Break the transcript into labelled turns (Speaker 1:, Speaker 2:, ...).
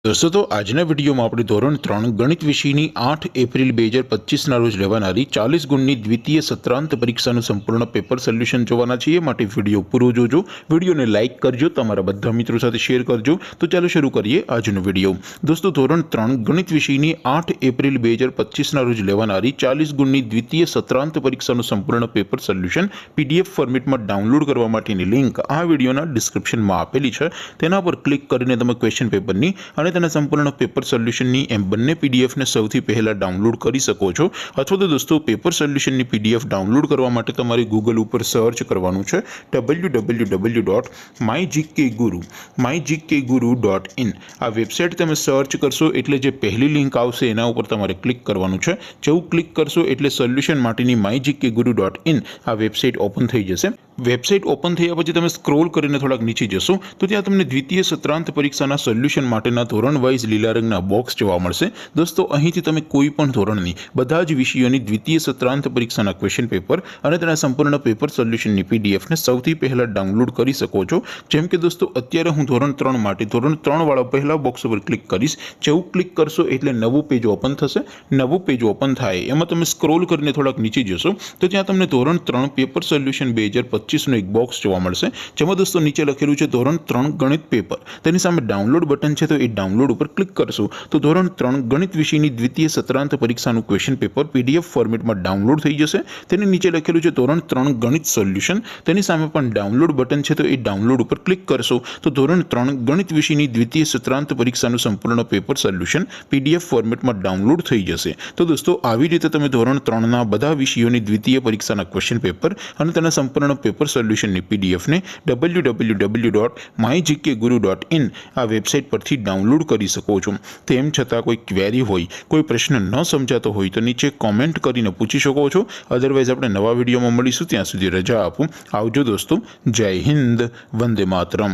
Speaker 1: दोस्तों तो આજના વિડીયોમાં આપણે ધોરણ 3 ગણિત વિષયની 8 એપ્રિલ 2025ના રોજ લેવાનારી 40 ગુણની દ્વિતીય સત્રાંત પરીક્ષાનું સંપૂર્ણ પેપર સોલ્યુશન જોવાના છીએ। માટે વિડીયો પૂરો જોજો, વિડીયોને લાઇક કરજો, તમારા બધા મિત્રો સાથે શેર કરજો। તો ચાલો શરૂ કરીએ આજનો વિડીયો। દોસ્તો ધોરણ 3 ગણિત વિષયની 8 એપ્રિલ 2025ના રોજ લેવાનારી 40 ગુણની દ્વિતીય સત્રાંત પરીક્ષાનું સંપૂર્ણ પેપર સોલ્યુશન પીડીએફ ફોર્મેટમાં ડાઉનલોડ કરવા માટેની લિંક આ વિડીયોના ડિસ્ક્રિપ્શનમાં આપેલી છે। તેના પર ક્લિક કરીને તમે ક્વેશ્ચન પેપરની અને તેના સંપૂર્ણ પેપર સોલ્યુશનની એમ બંને પીડીએફને સૌથી પહેલા ડાઉનલોડ કરી શકો છો। અથવા તો દોસ્તો પેપર સોલ્યુશનની પીડીએફ ડાઉનલોડ કરવા માટે તમારે ગૂગલ ઉપર સર્ચ કરવાનું છે www.mygkguru.in। આ વેબસાઇટ તમે સર્ચ કરશો એટલે જે પહેલી લિંક આવશે એના ઉપર તમારે ક્લિક કરવાનું છે। જેવું ક્લિક કરશો એટલે સોલ્યુશન માટેની mygkguru.in આ વેબસાઇટ ઓપન થઈ જશે। વેબસાઇટ ઓપન થયા પછી તમે સ્ક્રોલ કરીને થોડાક નીચે જશો તો ત્યાં તમને દ્વિતીય સત્રાંત પરીક્ષાના સોલ્યુશન માટેના ધોરણ વાઇઝ લીલા રંગના બોક્સ જોવા મળશે। દોસ્તો અહીંથી તમે કોઈ પણ ધોરણની બધા જ વિષયોની દ્વિતીય સત્રાંત પરીક્ષાના ક્વેશ્ચન પેપર અને તેના સંપૂર્ણ પેપર સોલ્યુશનની પીડીએફને સૌથી પહેલા ડાઉનલોડ કરી શકો છો। જેમ કે દોસ્તો અત્યારે હું ધોરણ 3 માટે ધોરણ 3 વાળા પહેલા બોક્સ ઉપર ક્લિક કરીશ। જેવું ક્લિક કરશો એટલે નવું પેજ ઓપન થશે। નવું પેજ ઓપન થાય એમાં તમે સ્ક્રોલ કરીને થોડાક નીચે જશો તો ત્યાં તમને ધોરણ 3 પેપર સોલ્યુશન 2025નું એક બોક્સ જોવા મળશે। જેમાં દોસ્તો નીચે લખેલું છે ધોરણ 3 ગણિત પેપર, તેની સામે ડાઉનલોડ બટન છે તો એ ડાઉનલોડ ઉપર ક્લિક કરશો તો ધોરણ 3 ગણિત વિષયની દ્વિતીય સત્રાંત પરીક્ષાનું ક્વેશ્ચન પેપર પીડીએફ ફોર્મેટમાં ડાઉનલોડ થઈ જશે। તેની નીચે લખેલું છે ધોરણ 3 ગણિત સોલ્યુશન, તેની સામે પણ ડાઉનલોડ બટન છે તો એ ડાઉનલોડ ઉપર ક્લિક કરશો તો ધોરણ 3 ગણિત વિષયની દ્વિતીય સત્રાંત પરીક્ષાનું સંપૂર્ણ પેપર સોલ્યુશન પીડીએફ ફોર્મેટમાં ડાઉનલોડ થઈ જશે। તો દોસ્તો આવી રીતે તમે ધોરણ 3ના બધા વિષયોની દ્વિતીય પરીક્ષાના ક્વેશ્ચન પેપર અને તેના સંપૂર્ણ પેપર સોલ્યુશનની પીડીએફને www.mygkguru.in આ વેબસાઇટ પરથી ડાઉનલોડ કરી શકો છો। તેમ છતાં કોઈ ક્વેરી હોય, કોઈ પ્રશ્ન ન સમજાતો હોય તો નીચે કોમેન્ટ કરીને પૂછી શકો છો। અધરવાઇઝ આપણે નવા વિડીયોમાં મળીશું, ત્યાં સુધી રજા આપું। આવજો દોસ્તો, જય હિન્દ, વંદે માતરમ।